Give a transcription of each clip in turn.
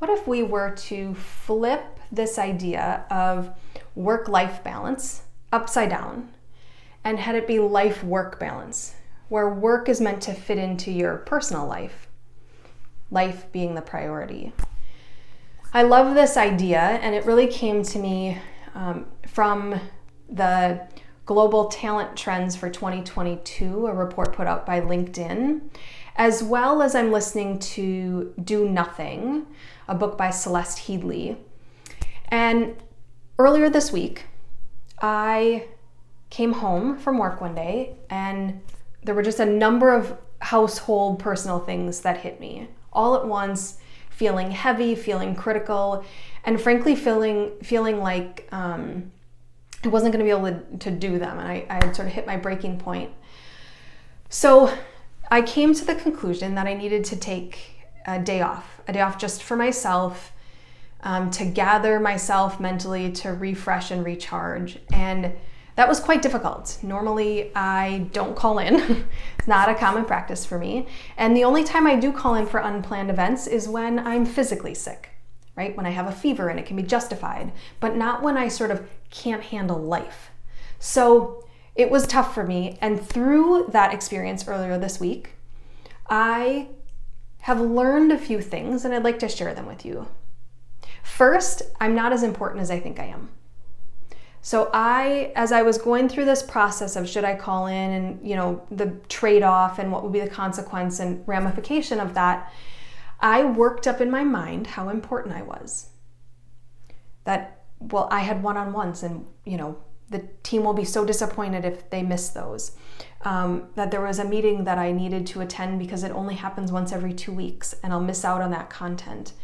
what if we were to flip this idea of work-life balance upside down and had it be life-work balance, where work is meant to fit into your personal life, life being the priority. I love this idea, and it really came to me from the Global Talent Trends for 2022, a report put out by LinkedIn, as well as I'm listening to Do Nothing, a book by Celeste Headlee. And earlier this week, I came home from work one day and there were just a number of household personal things that hit me all at once, feeling heavy, feeling critical, and frankly feeling like I wasn't going to be able to do them, and I had sort of hit my breaking point. So I came to the conclusion that I needed to take a day off just for myself, to gather myself mentally, to refresh and recharge. And that was quite difficult. Normally I don't call in. It's not a common practice for me. And the only time I do call in for unplanned events is when I'm physically sick, right? When I have a fever and it can be justified, but not when I sort of can't handle life. So it was tough for me. And through that experience earlier this week, I have learned a few things and I'd like to share them with you. First, I'm not as important as I think I am. So as I was going through this process of should I call in and, the trade-off and what would be the consequence and ramification of that, I worked up in my mind how important I was. That, I had one-on-ones and, the team will be so disappointed if they miss those. That there was a meeting that I needed to attend because it only happens once every 2 weeks and I'll miss out on that content.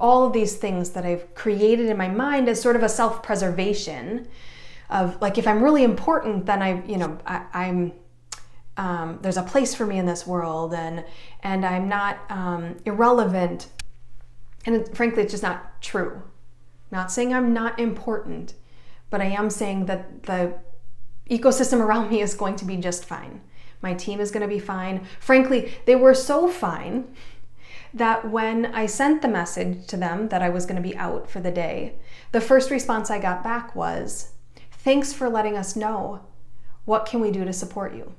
All of these things that I've created in my mind as sort of a self-preservation of like, if I'm really important, then I'm there's a place for me in this world and I'm not irrelevant. And frankly, it's just not true. Not saying I'm not important, but I am saying that the ecosystem around me is going to be just fine. My team is going to be fine. Frankly, they were so fine that when I sent the message to them that I was going to be out for the day, the first response I got back was, "Thanks for letting us know. What can we do to support you?"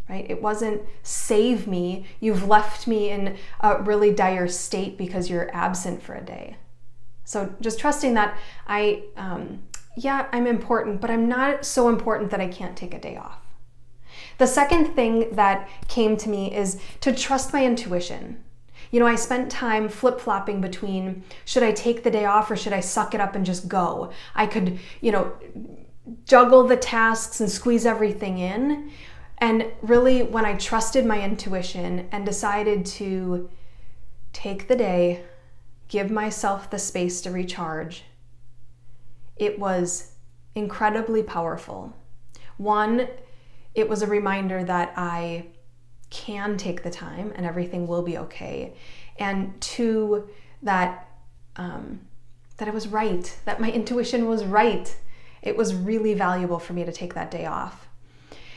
Right? It wasn't "save me, you've left me in a really dire state because you're absent for a day." So just trusting that I'm important, but I'm not so important that I can't take a day off. The second thing that came to me is to trust my intuition. I spent time flip-flopping between should I take the day off or should I suck it up and just go? I could, juggle the tasks and squeeze everything in. And really, when I trusted my intuition and decided to take the day, give myself the space to recharge, it was incredibly powerful. One, it was a reminder that I can take the time and everything will be okay. And two, that I was right, that my intuition was right. It was really valuable for me to take that day off.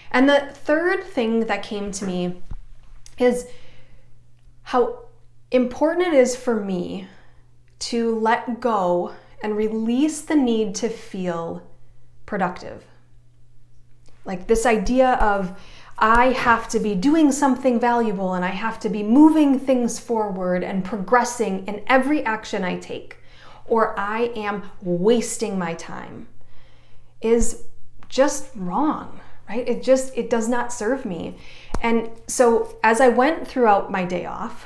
And the third thing that came to me is how important it is for me to let go and release the need to feel productive. Like this idea of I have to be doing something valuable and I have to be moving things forward and progressing in every action I take, or I am wasting my time, is just wrong, right? It does not serve me. And so as I went throughout my day off,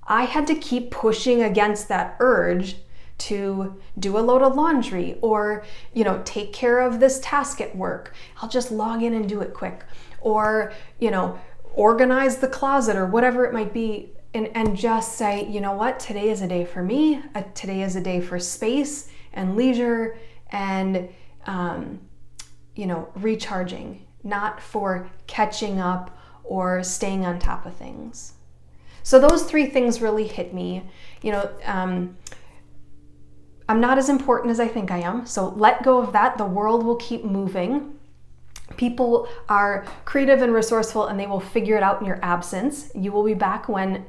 I had to keep pushing against that urge to do a load of laundry or, take care of this task at work. I'll just log in and do it quick. Or, organize the closet or whatever it might be and just say, you know what, today is a day for me. Today is a day for space and leisure and, recharging, not for catching up or staying on top of things. So those three things really hit me. I'm not as important as I think I am. So let go of that. The world will keep moving. People are creative and resourceful and they will figure it out in your absence. You will be back when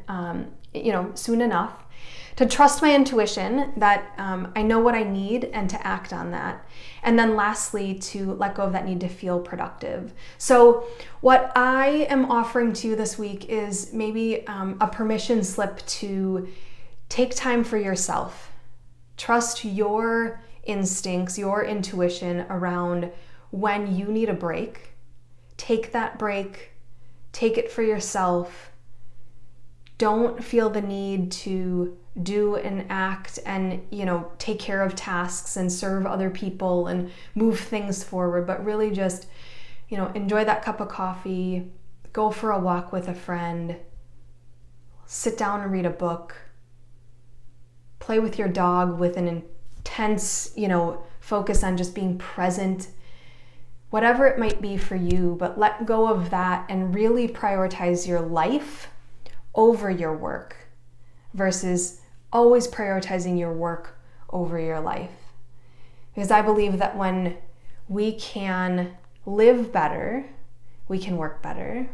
soon enough, to trust my intuition that I know what I need and to act on that. And then lastly, to let go of that need to feel productive. So what I am offering to you this week is maybe a permission slip to take time for yourself. Trust your instincts, your intuition around when you need a break. Take that break, take it for yourself. Don't feel the need to do and act and, take care of tasks and serve other people and move things forward, but really just, enjoy that cup of coffee, go for a walk with a friend, sit down and read a book, play with your dog with an intense, focus on just being present, whatever it might be for you, but let go of that and really prioritize your life over your work versus always prioritizing your work over your life. Because I believe that when we can live better, we can work better.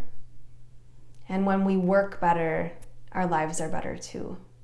And when we work better, our lives are better too.